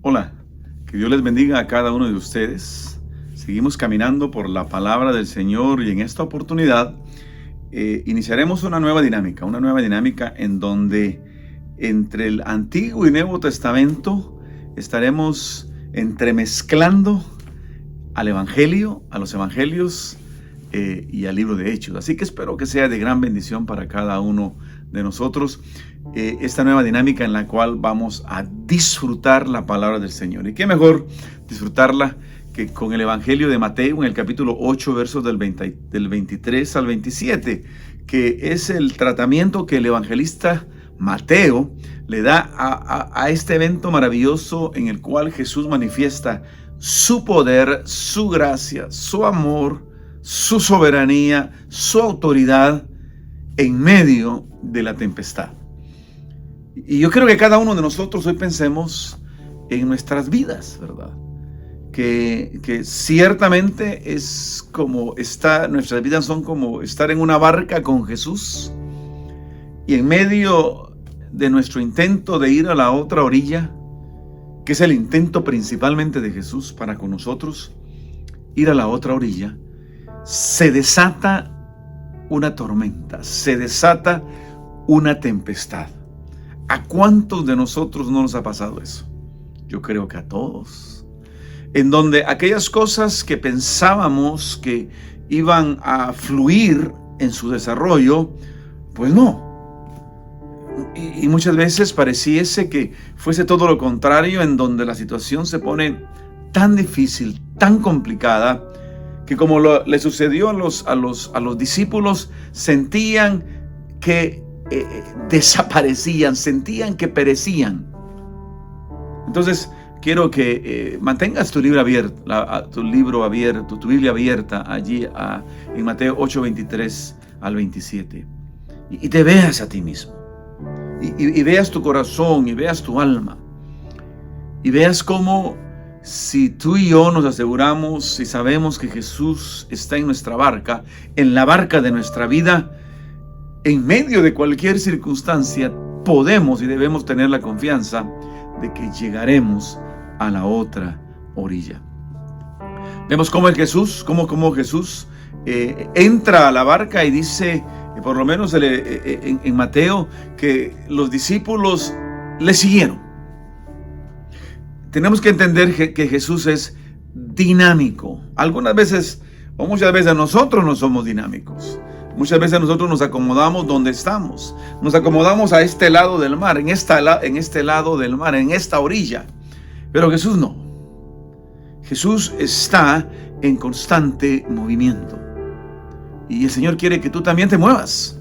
Hola, que Dios les bendiga a cada uno de ustedes. Seguimos caminando por la palabra del Señor y en esta oportunidad iniciaremos una nueva dinámica en donde entre el Antiguo y Nuevo Testamento estaremos entremezclando al Evangelio, a los Evangelios y al libro de Hechos. Así que espero que sea de gran bendición para cada uno de nosotros esta nueva dinámica en la cual vamos a disfrutar la palabra del Señor. Y qué mejor disfrutarla que con el Evangelio de Mateo en el capítulo 8, versos del 23 al 27, que es el tratamiento que el evangelista Mateo le da a este evento maravilloso en el cual Jesús manifiesta su poder, su gracia, su amor, su soberanía, su autoridad en medio de la tempestad. Y yo creo que cada uno de nosotros hoy pensemos en nuestras vidas, ¿verdad? Que ciertamente es como nuestras vidas son como estar en una barca con Jesús y en medio de nuestro intento de ir a la otra orilla, que es el intento principalmente de Jesús para con nosotros, ir a la otra orilla, se desata una tormenta, se desata una tempestad. ¿A cuántos de nosotros no nos ha pasado eso? Yo creo que a todos. En donde aquellas cosas que pensábamos que iban a fluir en su desarrollo, pues no. Y muchas veces pareciese que fuese todo lo contrario, en donde la situación se pone tan difícil, tan complicada, que como le sucedió a los discípulos, sentían que desaparecían, sentían que perecían. Entonces, quiero que mantengas tu Biblia abierta allí en Mateo 8, 23 al 27. Y te veas a ti mismo. Y veas tu corazón, y veas tu alma. Y veas cómo si tú y yo nos aseguramos y sabemos que Jesús está en nuestra barca, en la barca de nuestra vida, en medio de cualquier circunstancia, podemos y debemos tener la confianza de que llegaremos a la otra orilla. Vemos cómo Jesús entra a la barca y dice, por lo menos en Mateo, que los discípulos le siguieron. Tenemos que entender que Jesús es dinámico. Algunas veces, o muchas veces nosotros no somos dinámicos. Muchas veces nosotros nos acomodamos donde estamos. Nos acomodamos a este lado del mar, en este lado del mar, en esta orilla. Pero Jesús no. Jesús está en constante movimiento. Y el Señor quiere que tú también te muevas.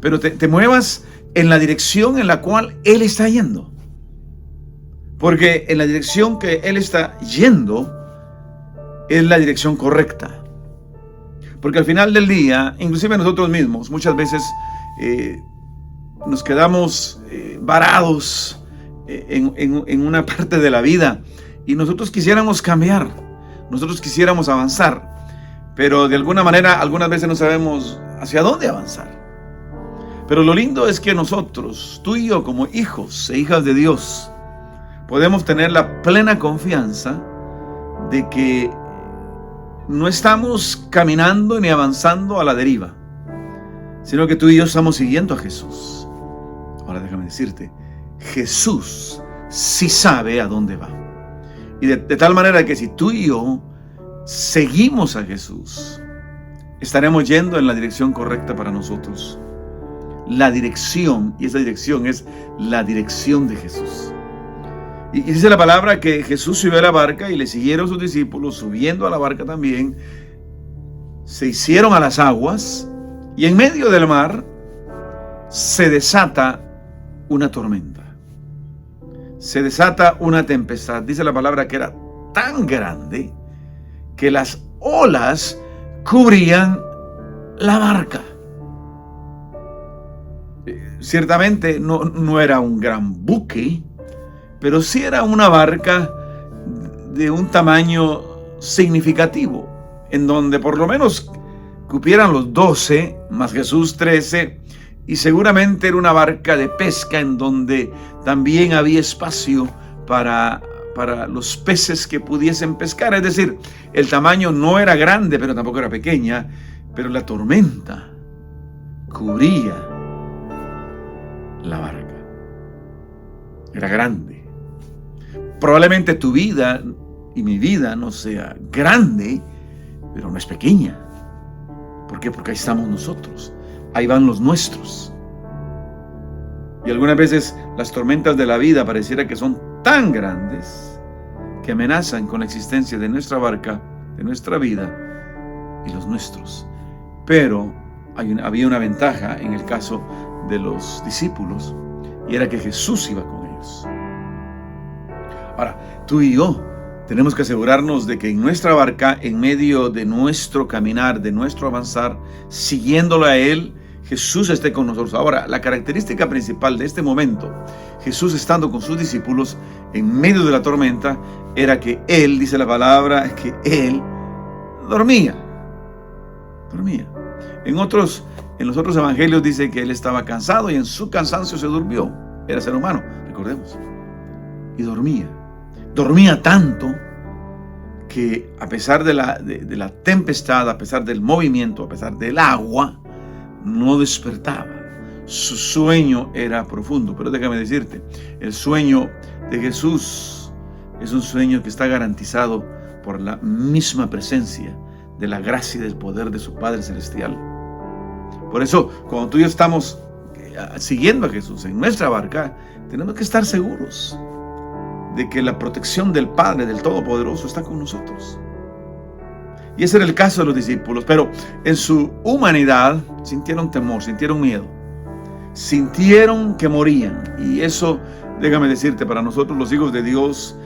Pero te muevas en la dirección en la cual Él está yendo. Porque en la dirección que Él está yendo es la dirección correcta. Porque al final del día, inclusive nosotros mismos, muchas veces nos quedamos varados en una parte de la vida y nosotros quisiéramos cambiar, nosotros quisiéramos avanzar, pero de alguna manera algunas veces no sabemos hacia dónde avanzar. Pero lo lindo es que nosotros, tú y yo como hijos e hijas de Dios, podemos tener la plena confianza de que no estamos caminando ni avanzando a la deriva, sino que tú y yo estamos siguiendo a Jesús. Ahora déjame decirte, Jesús sí sabe a dónde va. Y de tal manera que si tú y yo seguimos a Jesús, estaremos yendo en la dirección correcta para nosotros. La dirección, y esa dirección es la dirección de Jesús. Y dice la palabra que Jesús subió a la barca y le siguieron sus discípulos subiendo a la barca también. Se hicieron a las aguas y en medio del mar se desata una tormenta. Se desata una tempestad. Dice la palabra que era tan grande que las olas cubrían la barca. Ciertamente no era un gran buque, pero sí era una barca de un tamaño significativo, en donde por lo menos cupieran los 12, más Jesús 13, y seguramente era una barca de pesca en donde también había espacio para los peces que pudiesen pescar. Es decir, el tamaño no era grande, pero tampoco era pequeña, pero la tormenta cubría la barca. Era grande. Probablemente tu vida y mi vida no sea grande, pero no es pequeña. ¿Por qué? Porque ahí estamos nosotros. Ahí van los nuestros. Y algunas veces las tormentas de la vida pareciera que son tan grandes que amenazan con la existencia de nuestra barca, de nuestra vida y los nuestros. Pero había una ventaja en el caso de los discípulos, y era que Jesús iba con ellos. Ahora, tú y yo tenemos que asegurarnos de que en nuestra barca, en medio de nuestro caminar, de nuestro avanzar, siguiéndolo a Él, Jesús esté con nosotros. Ahora, la característica principal de este momento, Jesús estando con sus discípulos en medio de la tormenta, era que Él, dice la palabra, que Él dormía. En los otros evangelios dice que Él estaba cansado y en su cansancio se durmió. Era ser humano, recordemos. Y dormía. Dormía tanto que a pesar de la tempestad, a pesar del movimiento, a pesar del agua, no despertaba. Su sueño era profundo. Pero déjame decirte, el sueño de Jesús es un sueño que está garantizado por la misma presencia de la gracia y del poder de su Padre Celestial. Por eso, cuando tú y yo estamos siguiendo a Jesús en nuestra barca, tenemos que estar seguros de que la protección del Padre, del Todopoderoso, está con nosotros. Y ese era el caso de los discípulos, pero en su humanidad sintieron temor, sintieron miedo, sintieron que morían. Y eso, déjame decirte, para nosotros los hijos de Dios,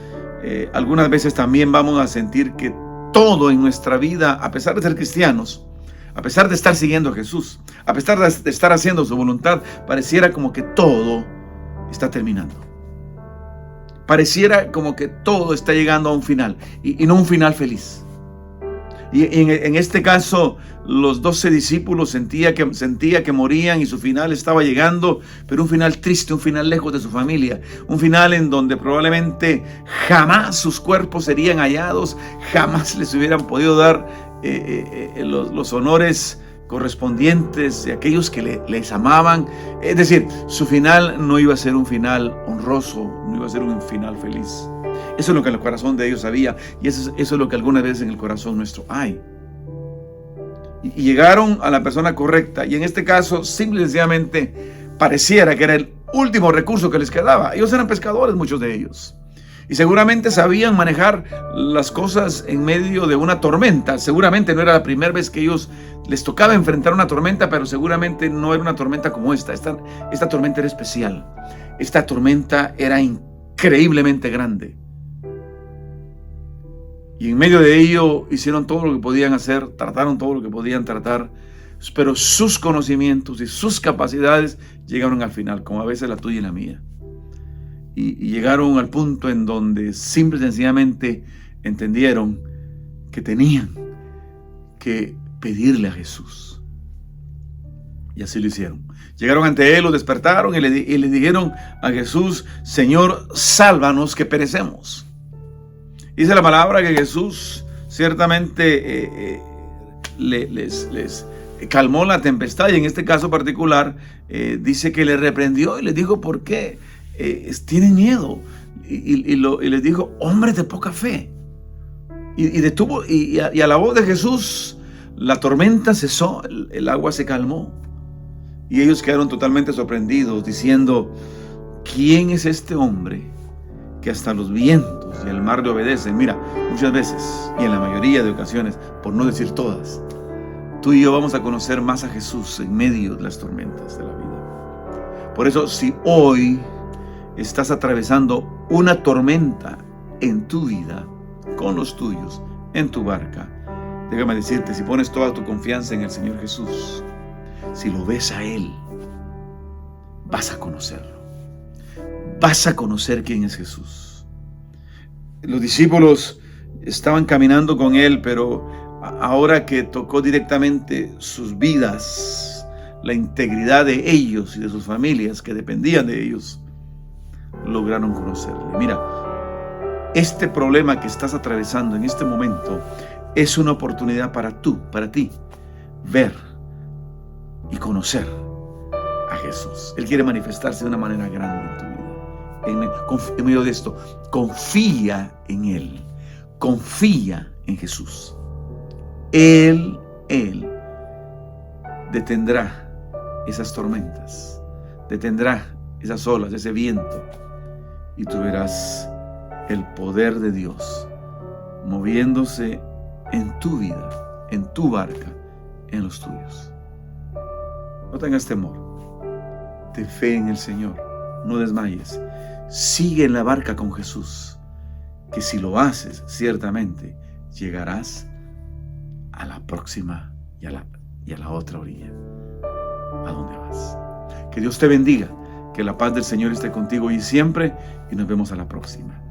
algunas veces también vamos a sentir que todo en nuestra vida, a pesar de ser cristianos, a pesar de estar siguiendo a Jesús, a pesar de estar haciendo su voluntad, pareciera como que todo está terminando. Pareciera como que todo está llegando a un final, y no un final feliz. Y en este caso, los 12 discípulos sentía que morían y su final estaba llegando, pero un final triste, un final lejos de su familia, un final en donde probablemente jamás sus cuerpos serían hallados, jamás les hubieran podido dar los honores correspondientes de aquellos que les amaban. Es decir, su final no iba a ser un final honroso, no iba a ser un final feliz. Eso es lo que el corazón de ellos sabía, y eso es lo que algunas veces en el corazón nuestro hay. Y llegaron a la persona correcta, y en este caso, simple y sencillamente, pareciera que era el último recurso que les quedaba. Ellos eran pescadores, muchos de ellos, y seguramente sabían manejar las cosas en medio de una tormenta. Seguramente no era la primera vez que ellos les tocaba enfrentar una tormenta, pero seguramente no era una tormenta como esta. Esta tormenta era especial. Esta tormenta era increíblemente grande. Y en medio de ello hicieron todo lo que podían hacer, trataron todo lo que podían tratar, pero sus conocimientos y sus capacidades llegaron al final, como a veces la tuya y la mía. Y llegaron al punto en donde simple y sencillamente entendieron que tenían que pedirle a Jesús. Y así lo hicieron. Llegaron ante Él, lo despertaron y le dijeron a Jesús: Señor, sálvanos que perecemos. Dice la palabra que Jesús ciertamente les calmó la tempestad, y en este caso particular dice que le reprendió y les dijo: ¿por qué tienen miedo? Y les dijo: hombres de poca fe. Y a la voz de Jesús la tormenta cesó, el agua se calmó, y ellos quedaron totalmente sorprendidos, diciendo: ¿quién es este hombre que hasta los vientos y el mar le obedecen? Mira, muchas veces, y en la mayoría de ocasiones, por no decir todas, tú y yo vamos a conocer más a Jesús en medio de las tormentas de la vida. Por eso, si hoy estás atravesando una tormenta en tu vida, con los tuyos, en tu barca, déjame decirte, si pones toda tu confianza en el Señor Jesús, si lo ves a Él, vas a conocerlo. Vas a conocer quién es Jesús. Los discípulos estaban caminando con Él, pero ahora que tocó directamente sus vidas, la integridad de ellos y de sus familias que dependían de ellos, lograron conocerle. Mira, Este problema que estás atravesando en este momento es una oportunidad para ti, ver y conocer a Jesús. Él quiere manifestarse de una manera grande en tu vida. En medio de esto, confía en Él. Confía en Jesús. Él detendrá esas tormentas, detendrá esas olas, ese viento, y tú verás el poder de Dios moviéndose en tu vida, en tu barca, en los tuyos. No tengas temor. Ten fe en el Señor. No desmayes. Sigue en la barca con Jesús, que si lo haces, ciertamente llegarás a la próxima y a la otra orilla. ¿A dónde vas? Que Dios te bendiga. Que la paz del Señor esté contigo hoy y siempre. Y nos vemos a la próxima.